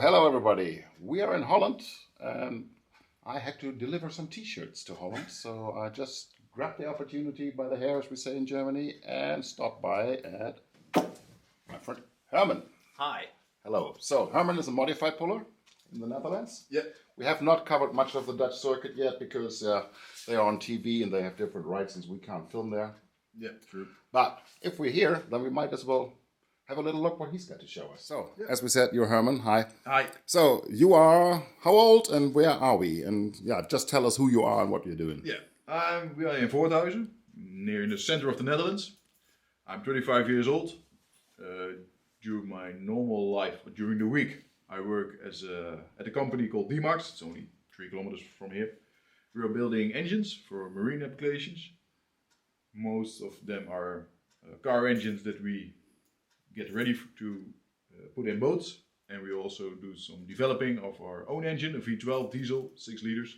hello everybody. We are in Holland and I had to deliver some t-shirts to Holland. So I just grabbed the opportunity by the hair, as we say in Germany, and stopped by at my friend Herman. Hi. Hello. So Herman is a modified puller in the Netherlands. Yeah. We have not covered much of the Dutch circuit yet because they are on TV and they have different rights since we can't film there. Yeah, true. But if we're here, then we might as well have a little look what he's got to show us. So, as we said, you're Herman. Hi. Hi. So, you are how old and where are we? And yeah, just tell us who you are and what you're doing. Yeah, we are in Voorthuizen, near in the center of the Netherlands. I'm 35 years old. During my normal life, during the week, I work at a company called D-Max. It's only 3 kilometers from here. We are building engines for marine applications. Most of them are car engines that we get ready to put in boats, and we also do some developing of our own engine, a V12 diesel, 6 liters.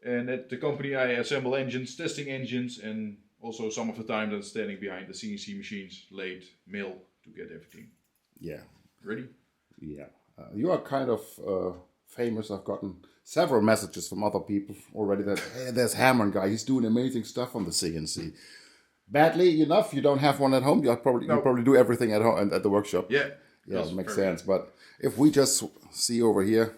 And at the company I assemble engines, testing engines, and also some of the time I'm standing behind the CNC machines, lathe, mill, to get everything ready. Yeah. You are kind of famous. I've gotten several messages from other people already that, hey, there's Herman guy, he's doing amazing stuff on the CNC. Badly enough, you don't have one at home. You probably do everything at home and at the workshop. Yeah, it makes sense. But if we just see over here,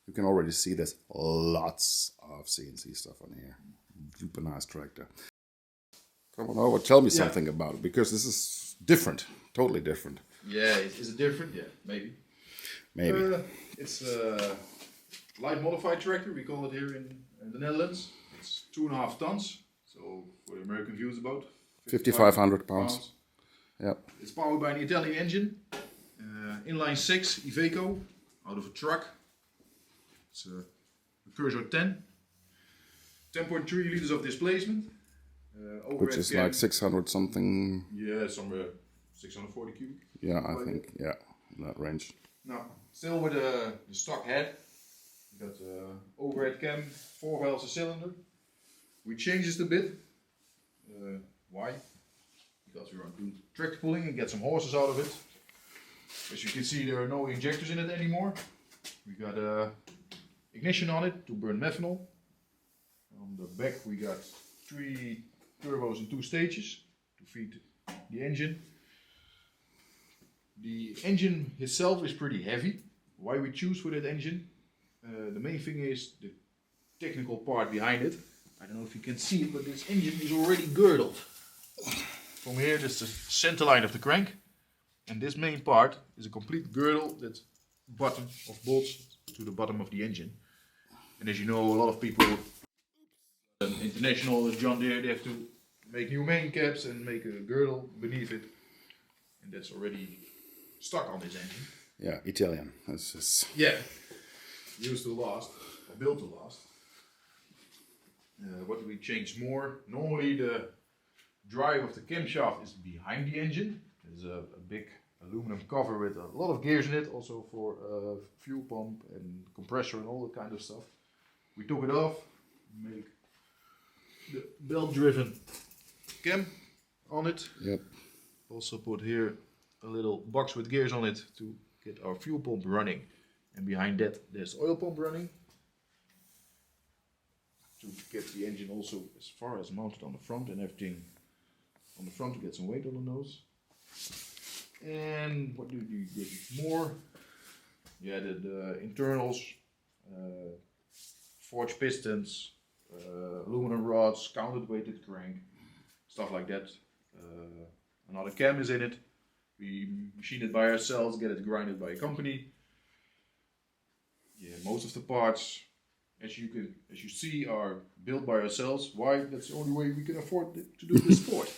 you can already see there's lots of CNC stuff on here. Super nice tractor. Come on over, tell me something about it, because this is different, totally different. Yeah, is it different? Yeah, maybe. It's a light modified tractor, we call it here in the Netherlands. It's 2.5 tons. So for the American views, about 5,500 pounds. Yeah. It's powered by an Italian engine, inline 6 Iveco, out of a truck. It's a Peugeot 10, 10.3 liters of displacement. Which is like 600 something. Yeah, somewhere 640 cubic. Yeah, I think, in that range. Now, still with the stock head. We got overhead cam, 4 valves a cylinder. We changed it a bit. Why? Because we want to do tractor pulling and get some horses out of it. As you can see, there are no injectors in it anymore. We got ignition on it to burn methanol. On the back we got 3 turbos in 2 stages to feed the engine. The engine itself is pretty heavy. Why we choose for that engine? The main thing is the technical part behind it. I don't know if you can see it, but this engine is already girdled. From here, this is the center line of the crank. And this main part is a complete girdle that's button of bolts to the bottom of the engine. And as you know, a lot of people, international John Deere, they have to make new main caps and make a girdle beneath it. And that's already stuck on this engine. Yeah, Italian. Yeah, used to last, or built to last. What do we change more? Normally the drive of the camshaft is behind the engine. There's a big aluminum cover with a lot of gears in it, also for fuel pump and compressor and all that kind of stuff. We took it off, make the belt-driven cam on it. Yep. Also put here a little box with gears on it to get our fuel pump running. And behind that there's oil pump running. To get the engine also as far as mounted on the front and everything on the front to get some weight on the nose. And what do you get more? Yeah, the internals, forged pistons, aluminum rods, counterweighted crank, stuff like that. Another cam is in it. We machine it by ourselves, get it grinded by a company. Yeah, most of the parts, as you see, are built by ourselves. Why? That's the only way we can afford to do this sport.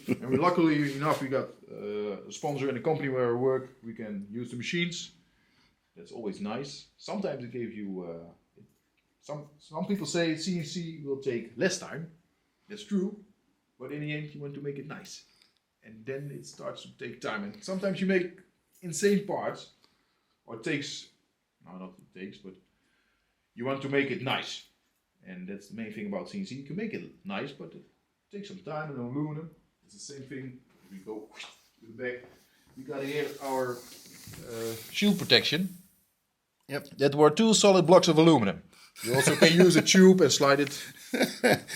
And we luckily enough, we got a sponsor in the company where we work. We can use the machines. That's always nice. Sometimes it gives you, some people say CNC will take less time. That's true. But in the end, you want to make it nice. And then it starts to take time. And sometimes you make insane parts, or it takes, no, not it takes, but you want to make it nice. And that's the main thing about CNC. You can make it nice, but it takes some time. And aluminum, it's the same thing. We go to the back. We got here our shield protection. Yep. That were 2 solid blocks of aluminum. You also can use a tube and slide it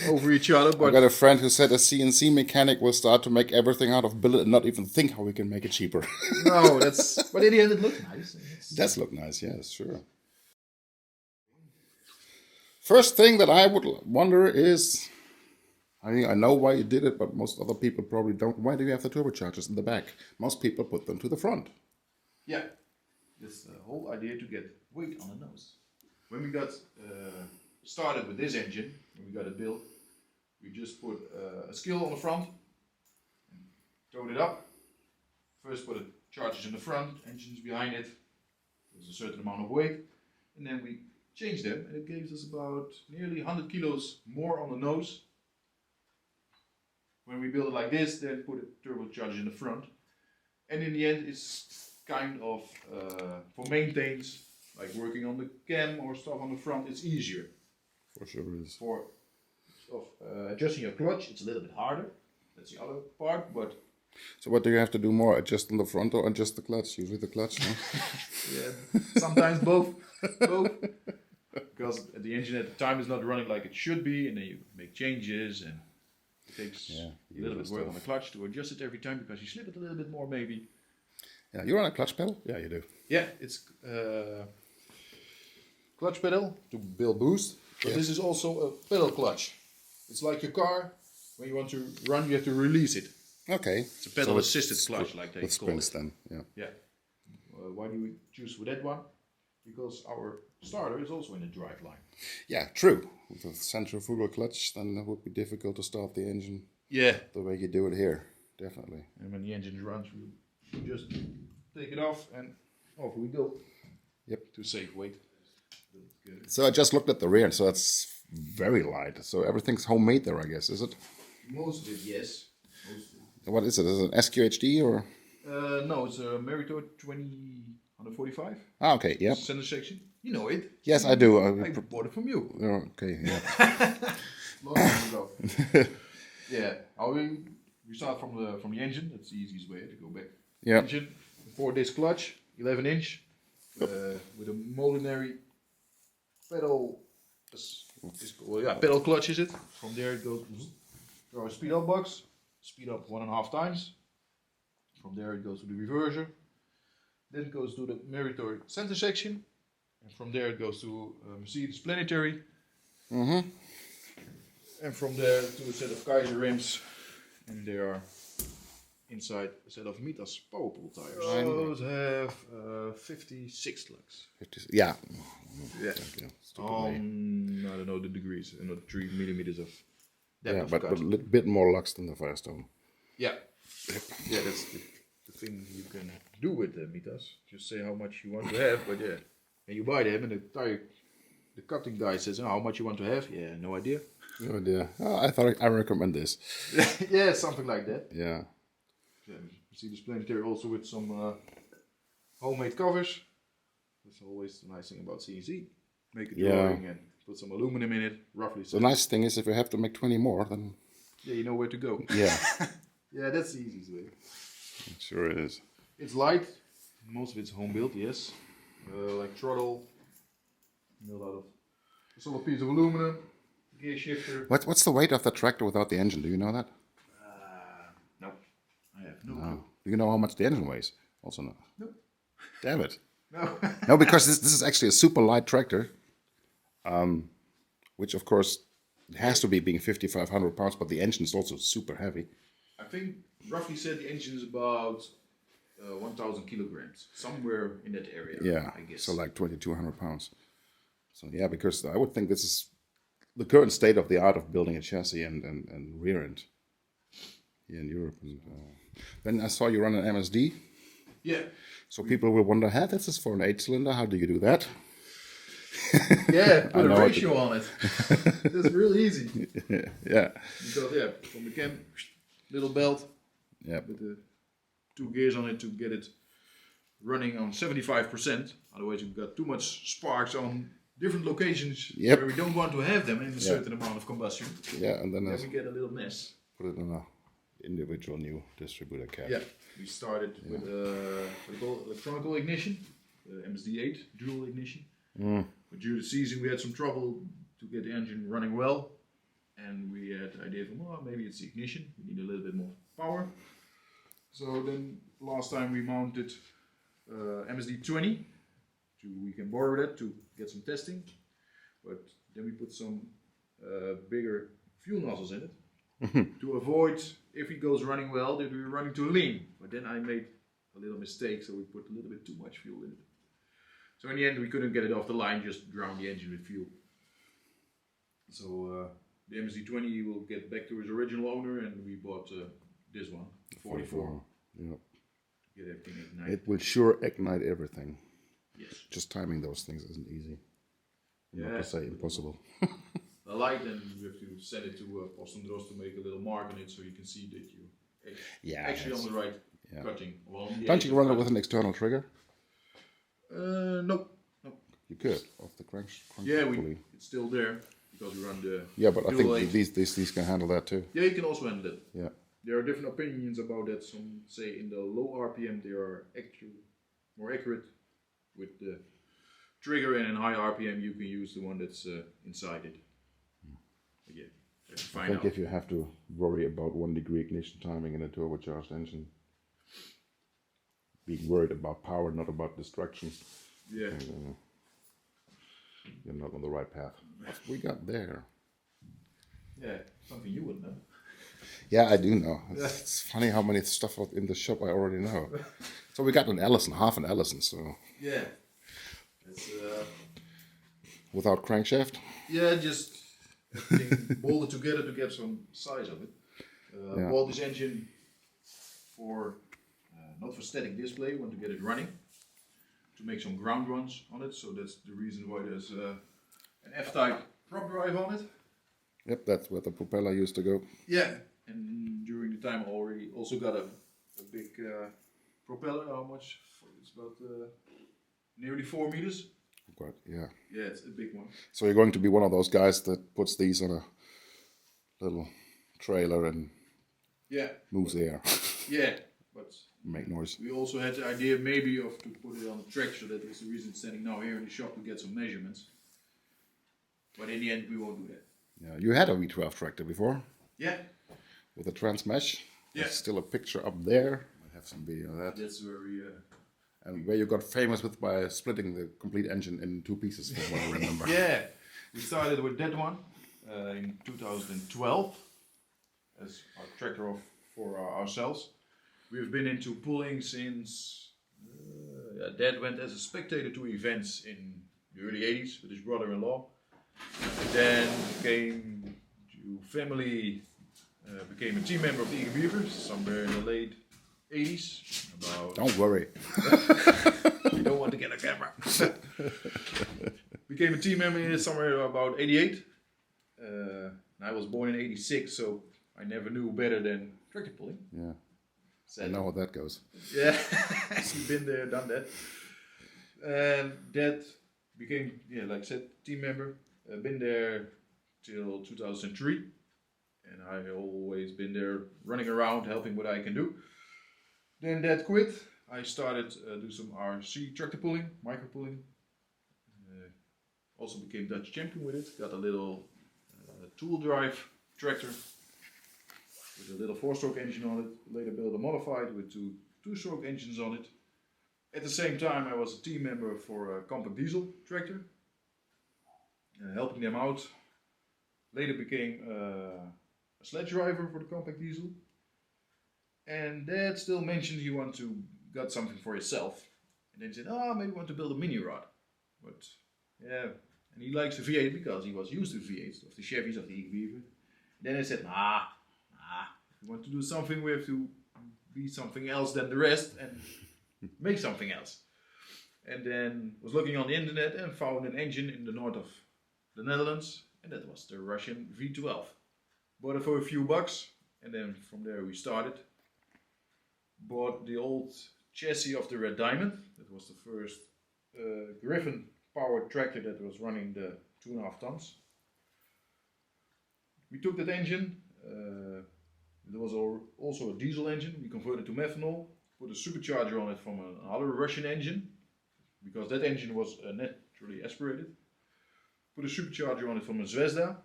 over each other. I But got a friend who said a CNC mechanic will start to make everything out of billet and not even think how we can make it cheaper. no, that's. But in the end, it looks nice. Does look nice, yes, sure. First thing that I would wonder is, I mean, I know why you did it, but most other people probably don't. Why do you have the turbochargers in the back? Most people put them to the front. Yeah, that's the whole idea, to get weight on the nose. When we got started with this engine, when we got it built, we just put a skill on the front, and towed it up. First put the chargers in the front, engines behind it, there's a certain amount of weight, and then we changed them, and it gave us about nearly 100 kilos more on the nose. When we build it like this, then put a turbocharger in the front, and in the end it's kind of, for maintenance, like working on the cam or stuff on the front, it's easier. For sure it is. For adjusting your clutch, it's a little bit harder. That's the other part, but So what do you have to do more? Adjust on the front or adjust the clutch? Usually the clutch, no? yeah, sometimes both. Both. Because the engine at the time is not running like it should be, and then you make changes, and it takes a little bit work on the clutch to adjust it every time, because you slip it a little bit more maybe. Yeah, you run a clutch pedal? Yeah, you do. Yeah, it's clutch pedal to build boost, but this is also a pedal clutch. It's like your car. When you want to run, you have to release it. Okay. It's a pedal assisted clutch, like they with call springs it. then, yeah. Yeah. Why do we choose for that one? Because our starter is also in the drive line. Yeah, true. With a centrifugal clutch, then it would be difficult to start the engine Yeah. the way you do it here. Definitely. And when the engine runs, we just take it off and off we go. Yep. To save weight. So I just looked at the rear, so it's very light. So everything's homemade there, I guess, is it? Most of it, yes. Most of it. What is it? Is it an SQHD or? No, it's a Meritor 145. Ah, okay, yep. Center section. You know it. Yes, I do. I bought it from you. Oh, okay, yeah. Long time ago. Yeah. We start from the engine. That's the easiest way to go back. Yeah. Engine, 4-disc clutch, 11-inch, with a Molinari pedal. Pedal clutch is it. From there it goes to our speed up box. Speed up 1.5 times. From there it goes to the reverser. Then it goes to the Meritor center section. And from there it goes to Mercedes Planetary. Mm-hmm. And from there to a set of Kaiser rims. And they are inside a set of Mitas Powerpool tires. Those have 56 lugs. Yeah. Yeah. Stupidly. I don't know the degrees. Not 3 millimeters of depth Yeah, of but cut. a little bit more lux than the Firestone. Yeah. Yeah, that's the thing you can do with the Mitas. Just say how much you want to have, but yeah. And you buy them and the cutting guy says, how much you want to have? Yeah, no idea. Oh dear. Oh, I thought I recommend this. Yeah, something like that. Yeah. Yeah, you see this Planetary also with some homemade covers. That's always the nice thing about CNC. Make a drawing and put some aluminum in it, roughly. The nice thing is if you have to make 20 more, then... Yeah, you know where to go. Yeah. Yeah, that's the easiest way. Sure it is. It's light. Most of it's home built, yes. Like throttle, built out of a solid piece of aluminum, gear shifter. What's the weight of the tractor without the engine? Do you know that? No, I have no clue. Do you know how much the engine weighs? Also no. No. Damn it. No. No, because this is actually a super light tractor, which of course it has to be being 5,500 pounds, but the engine is also super heavy. I think roughly said the engine is about 1,000 kilograms, somewhere in that area. Yeah, I guess. so like 2,200 pounds. So yeah, because I would think this is the current state of the art of building a chassis and rear end here in Europe. And then I saw you run an MSD. Yeah. So people will wonder, hey, this is for an 8-cylinder. How do you do that? Yeah, put a know what ratio on it. That's real easy. Yeah. Because yeah, from the cam, little belt Yeah. with the 2 gears on it to get it running on 75%. Otherwise, you've got too much sparks on different locations Yep. where we don't want to have them in a certain amount of combustion. Yeah, and then Then we get a little mess. put it in a individual new distributor cap. Yeah, we started with what we call electronical ignition, MSD8 dual ignition. But during the season we had some trouble to get the engine running well, and we had the idea of, well, maybe it's the ignition, we need a little bit more power. So then last time we mounted MSD20, we can borrow that to get some testing, but then we put some bigger fuel nozzles in it to avoid, if it goes running well, that we're running too lean. But then I made a little mistake, so we put a little bit too much fuel in it. So in the end we couldn't get it off the line, just drown the engine with fuel. So the MSD20 will get back to its original owner, and we bought this one, the 44. Yep. Get everything ignited. It will sure ignite everything. Yes. Just timing those things isn't easy. Yeah. Not to say impossible. The light, and you have to send it to Postendros to make a little mark on it, so you can see that you actually on the right cutting. Well, Don't you run it with an external trigger? No. You could off the crank. Yeah, it's still there because we run the. Yeah, but I dual think eight. these can handle that too. Yeah, you can also handle it. Yeah. There are different opinions about that. Some say in the low RPM they are actually more accurate with the trigger, and in high RPM you can use the one that's inside it. But yeah, you have to I find think out. if you have to worry about 1 degree ignition timing in a turbocharged engine, being worried about power, not about destruction, Yeah. you're not on the right path. What we got there? Yeah, something you would know. Yeah, I do know. It's funny how many stuff in the shop I already know. So we got an Ellison, half an Ellison, so Yeah. It's without crankshaft. yeah, just everything bolted together to get some size of it. Bought this engine for not for static display. Want to get it running, to make some ground runs on it. So that's the reason why there's an F-type prop drive on it. Yep, that's where the propeller used to go. Yeah, and during the time I already also got a big propeller. How much? It's about nearly 4 meters. But yeah. Yeah, it's a big one. So you're going to be one of those guys that puts these on a little trailer and Yeah. moves the air, Yeah, but make noise. we also had the idea maybe of to put it on a track, so that is the reason it's standing now here in the shop to get some measurements. But in the end we won't do that. Yeah, you had a V12 tractor before Yeah. with a transmesh. Yeah. There's still a picture up there. I have some video of that. That's where we And where you got famous with by splitting the complete engine in 2 pieces, from what I remember. yeah, we started with that one in 2012 as our tractor for ourselves. We've been into pulling since Dad went as a spectator to events in the early 80s with his brother-in-law. Then came to family, became a team member of the Eager Beavers somewhere in the late 80s. Don't worry. You don't want to get a camera. Became a team member somewhere about 88. I was born in 86, so I never knew better than tractor pulling. Yeah, Sadly. I know how that goes. Yeah, you've been there, done that. And Dad became, like I said, team member. Been there till 2003. And I always been there running around, helping what I can do. Then Dad quit. I started do some RC tractor pulling, micro pulling. Also became Dutch champion with it. Got a little tool drive tractor with a little 4-stroke engine on it. Later built a modified with 2 2-stroke engines on it. At the same time I was a team member for a compact diesel tractor. Helping them out. Later became a sledge driver for the compact diesel. And Dad still mentioned he wanted to got something for himself. And then he said, maybe want to build a mini rod. But yeah, and he likes the V8 because he was used to V8s, of the Chevys, of the Eager Beaver. Then I said, if we want to do something, we have to be something else than the rest and make something else. And then was looking on the internet and found an engine in the north of the Netherlands, and that was the Russian V12. Bought it for a few bucks, and then from there we started. Bought the old chassis of the Red Diamond. That was the first Griffin powered tractor that was running the 2.5 tons. We took that engine, There was also a diesel engine. We converted to methanol, put a supercharger on it from another Russian engine, because that engine was naturally aspirated. Put a supercharger on it from a Zvezda,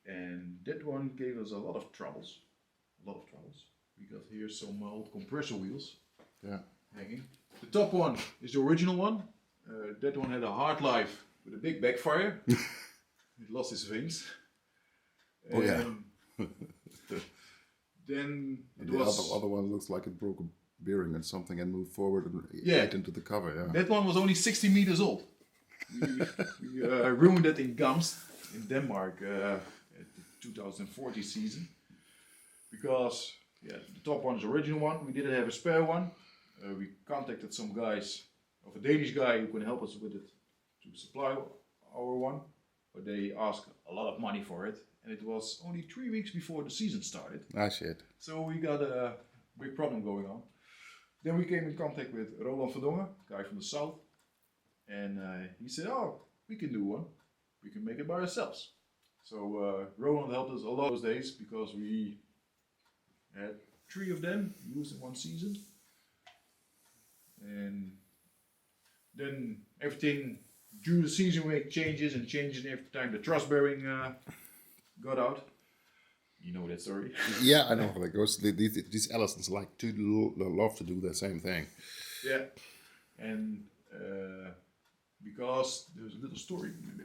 and that one gave us a lot of troubles. Because here's some old compressor wheels hanging. The top one is the original one. That one had a hard life with a big backfire. It lost its vanes. Oh yeah. Then it The was other one looks like it broke a bearing or something and moved forward and ate into the cover. Yeah. that one was only 60 meters old. We ruined it in Gamst in Denmark at the 2040 season, because the top one is the original one. We didn't have a spare one. We contacted some guys, of a Danish guy who can help us with it to supply our one, but they asked a lot of money for it, and it was only 3 weeks before the season started. Ah shit. So we got a big problem going on. Then we came in contact with Roland Verdongen, guy from the south, and he said, "Oh, we can do one. We can make it by ourselves." So Roland helped us a lot those days, because we had 3 of them used in one season. And then everything, during the season we make changes, and every time the truss bearing got out. You know that story. Yeah, I know how that goes. These Allisons love to do the same thing. Yeah, and because there's a little story, maybe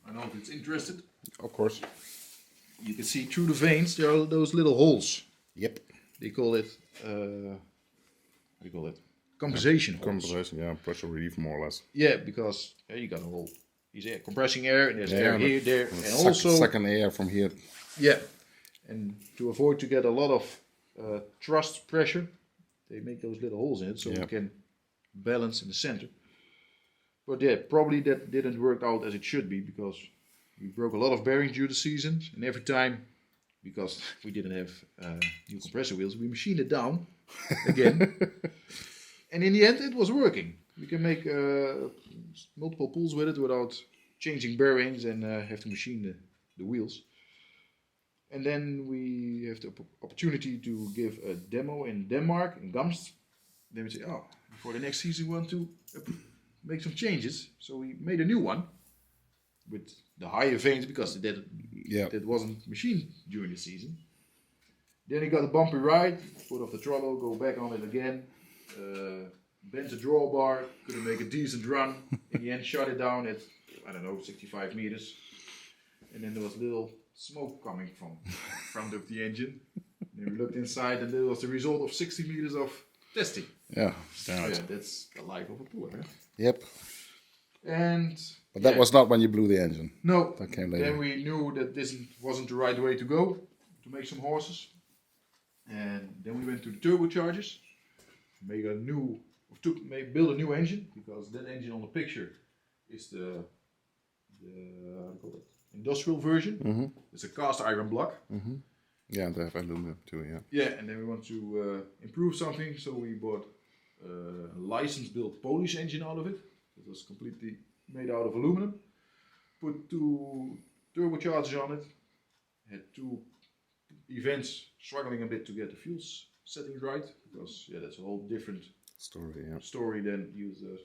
I know if it's interested. Of course. You can see through the vanes there are those little holes. Yep. They call it what do you call it? Compensation holes. Compensation, yeah, pressure relief more or less. Yeah, because you got a hole. He's air compressing air, and there's air and here, there, and also second air from here. yeah. And to avoid to get a lot of thrust pressure, they make those little holes in it so we can balance in the center. But yeah, probably that didn't work out as it should be, because we broke a lot of bearings during the season, and every time, because we didn't have new compressor wheels, we machined it down again. And in the end, it was working. We can make multiple pulls with it without changing bearings and have to machine the wheels. And then we have the opportunity to give a demo in Denmark, in Gamst. Then we say, oh, for the next season we want to make some changes. So we made a new one with the higher vanes, because that wasn't machined during the season. Then he got a bumpy ride, put off the throttle, go back on it again. Bent the drawbar, couldn't make a decent run. In the end, shut it down at, 65 meters. And then there was little smoke coming from front of the engine. And we looked inside, and that was the result of 60 meters of testing. Yeah, That's the life of a puller. Huh? Yep. But that was not when you blew the engine. No. That came later. Then we knew that this wasn't the right way to go to make some horses. And then we went to the turbochargers. Build a new engine, because that engine on the picture is the how do you call it? Industrial version. Mm-hmm. It's a cast iron block. Mm-hmm. Yeah, they have aluminum too. Yeah. Yeah, and then we want to improve something, so we bought a license-built Polish engine out of it. It was completely made out of aluminum. Put 2 turbochargers on it. Had 2 events struggling a bit to get the fuel settings right, because that's a whole different story than use a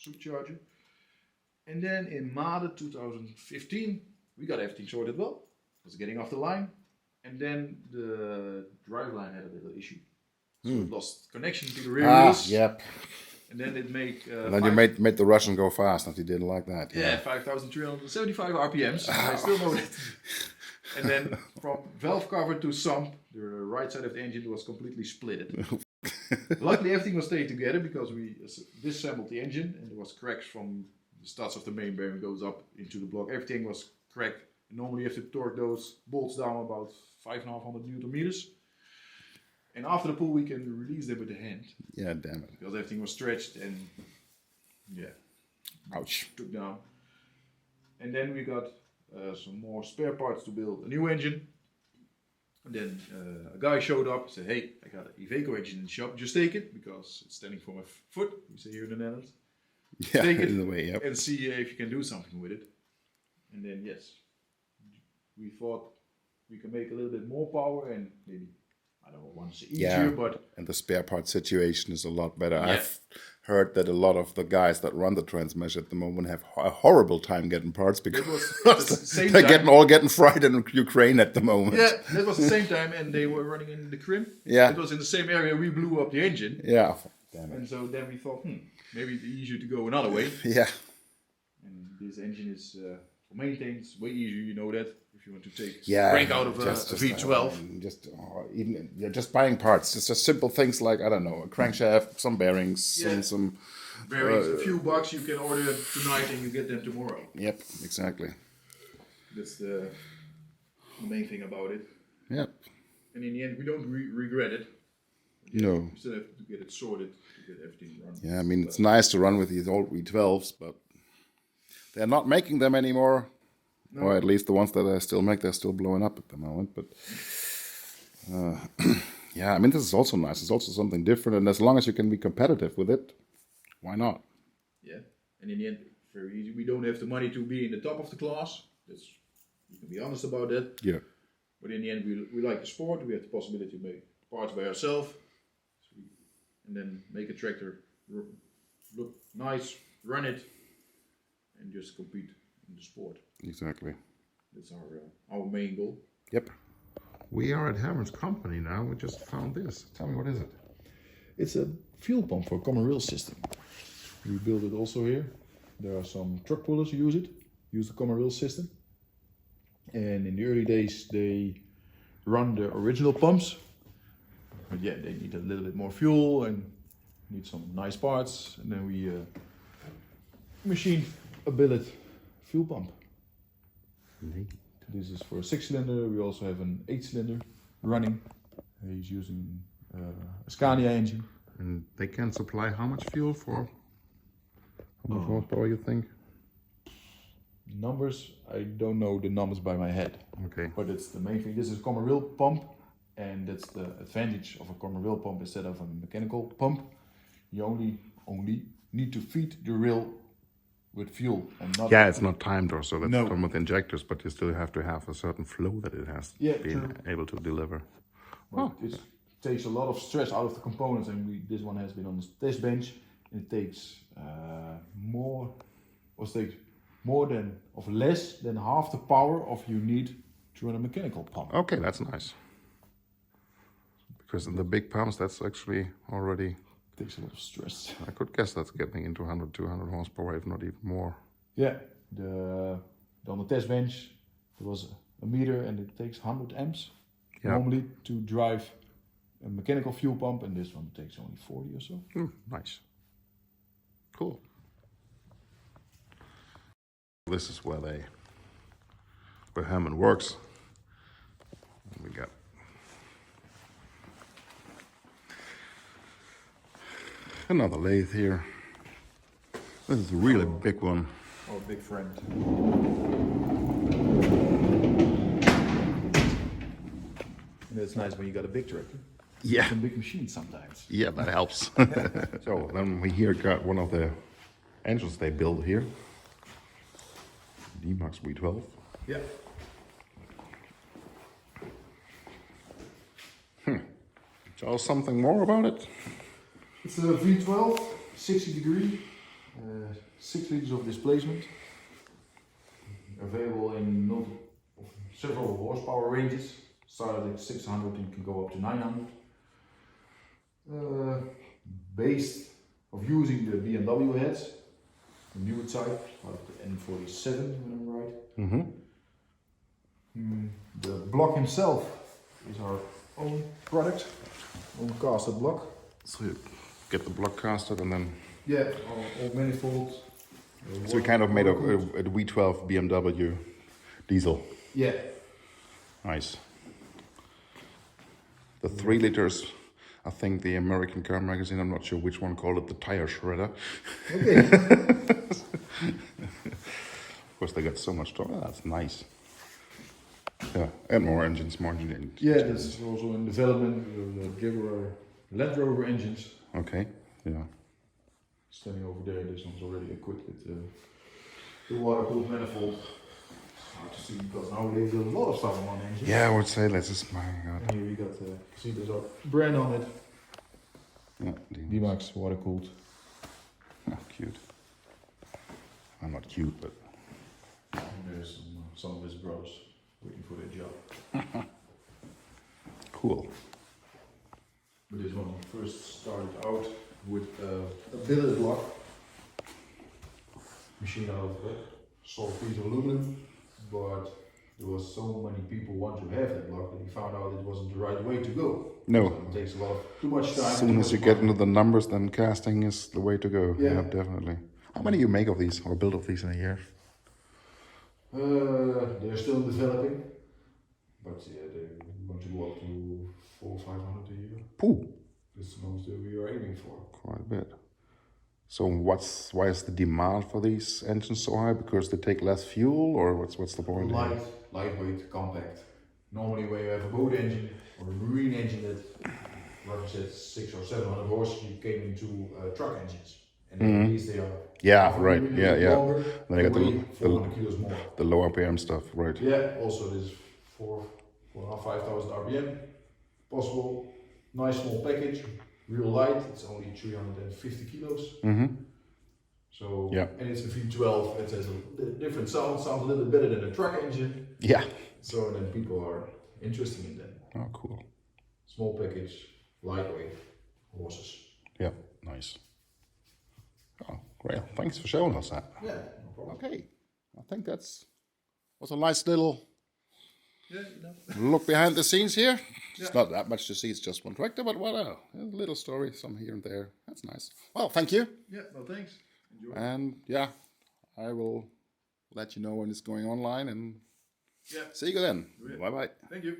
supercharger. And then in Maden 2015, we got everything sorted well. It was getting off the line, and then the driveline had a little issue. So it lost connection to the rear wheels. Yep. And then it made. And then you made the Russian go fast, and he didn't like that. Yeah, 5,375 RPMs. I still know that. And then from valve cover to sump, the right side of the engine was completely splitted. Luckily, everything was staying together, because we disassembled the engine, and there was cracks from the studs of the main bearing goes up into the block. Everything was cracked. Normally, you have to torque those bolts down about 5,500 Newton meters. And after the pull, we can release them with the hand. Yeah, damn it. Because everything was stretched and Ouch. took down. And then we got some more spare parts to build a new engine. And then a guy showed up, said, hey, I got an Iveco engine in the shop, just take it, because it's standing for my foot, we say here in the Netherlands. Yeah, Take it in a way, yep. and see if you can do something with it. And then, yes, we thought we can make a little bit more power and maybe I don't want to say easier, but and the spare part situation is a lot better. Yeah. I've heard that a lot of the guys that run the Transmesh at the moment have a horrible time getting parts because was the same they're time. getting fried in Ukraine at the moment. Yeah, that was the same time, and they were running in the Krim. Yeah. It was in the same area we blew up the engine, Yeah. Damn it. and so then we thought, maybe it's easier to go another way. Yeah. And this engine is for maintenance, it's way easier. You know that if you want to take Yeah. crank out of a V12. Just buying parts. Just simple things like, I don't know, a crankshaft, some bearings, Yeah. some. Bearings, a few bucks, you can order them tonight and you get them tomorrow. Yep. Exactly. That's the main thing about it. Yep. And in the end, we don't regret it. No. We still have to get it sorted to get everything run. Yeah. I mean, it's nice to run with these old V12s, but they're not making them anymore. No. Or at least the ones that I still make, they're still blowing up at the moment. But yeah, I mean, this is also nice. It's also something different, and as long as you can be competitive with it, why not? Yeah, and in the end, very easy. We don't have the money to be in the top of the class. That's, you can be honest about that. Yeah. But in the end, we like the sport. We have the possibility to make parts by ourselves, and then make a tractor look nice, run it, and just compete in the sport. Exactly. That's our main goal. Yep. We are at Herman's company now. We just found this. Tell me, what is it? It's a fuel pump for a common rail system. We build it also here. There are some truck pullers who use the common rail system. And in the early days, they run the original pumps. But yeah, they need a little bit more fuel and need some nice parts. And then we machine a billet fuel pump. This is for a 6-cylinder. We also have an 8-cylinder running. He's using a Scania engine. And they can supply how much fuel for? How much horsepower you think? Numbers, I don't know the numbers by my head. Okay. But it's the main thing. This is a common rail pump, and that's the advantage of a common rail pump instead of a mechanical pump. You only need to feed the rail with fuel and not. Yeah, it's not timed or so. That's No. done with injectors, but you still have to have a certain flow that it has Yeah, been true. able to deliver. But it takes a lot of stress out of the components, and this one has been on the test bench. And it takes less than half the power of you need to run a mechanical pump. Okay, that's nice. Because in the big pumps, that's actually already, Takes a lot of stress. I could guess that's getting into 100, 200 horsepower, if not even more. Yeah, on the test bench there was a meter and it takes 100 amps normally to drive a mechanical fuel pump, and this one takes only 40 or so. Nice. Cool. This is where Herman works. We got another lathe here. This is a really big one. Our big friend. And it's nice when you got a big tractor. Yeah. Some big machines sometimes. Yeah, that helps. So then we here got one of the engines they built here. D-Max V12. Yeah. Tell us something more about it. It's a V12, 60 degree, 6 liters of displacement. Available in several horsepower ranges. Started at 600 and can go up to 900. Based of using the BMW heads, the newer type, like the N47 when I'm right. The block himself is our own product, own casted block. So you get the block casted and then... Yeah, all manifolds. So we kind of made a V12 BMW diesel. Yeah. Nice. The 3 liters, I think the American Car Magazine, I'm not sure which one, called it the tire shredder. Okay. Of course, they got so much torque. Oh, that's nice. Yeah, and more engines, more engines. Yeah, this is also in development. The Jaguar Land Rover engines. Okay, yeah. Standing over there, this one's already equipped with the water-cooled manifold. to see because nowadays there's a lot of stuff on engines. Yeah, I would say let's just, my God. And here we got see there's our brand on it. Yeah, D-Max water cooled. oh, cute. I'm not cute, but And there's some of his bros waiting for their job. cool. But this one first started out with a billet block machine out of solid piece of aluminum, but there was so many people want to have that block that he found out it wasn't the right way to go. No. So it takes too much time. As soon as you get into the numbers, then casting is the way to go. Yeah. Yeah, definitely. How many you make of these or build of these in a year? They're still developing, but yeah, they want to go up to 400 or 500 a year. Pooh, That's the most that we are aiming for. quite a bit. So why is the demand for these engines so high? Because they take less fuel, or what's the point? Lightweight, compact. Normally, when you have a boat engine or a marine engine that represents 600 or 700 horse, you came into truck engines, and at least they are. Yeah, right. Yeah, yeah. Longer, Then I got weigh 400 kilos more. the low RPM stuff, right? Yeah. Also, this 5,000 RPM possible. Nice small package, real light. It's only 350 kilos. Mm-hmm. So Yeah. and it's a V12. It has a different sound. Sounds a little bit better than a truck engine. Yeah. So then people are interested in that. Oh, cool. Small package, lightweight, horses. Yeah, nice. Oh, great. Thanks for showing us that. Yeah, no problem. Okay, I think was a nice little Yeah, look behind the scenes here. It's not that much to see. It's just one tractor, but whatever. A little story, some here and there. That's nice. Well, thank you. Yeah, no thanks. Enjoy. And yeah, I will let you know when it's going online and Yeah. see you then. Yeah. Bye bye. Thank you.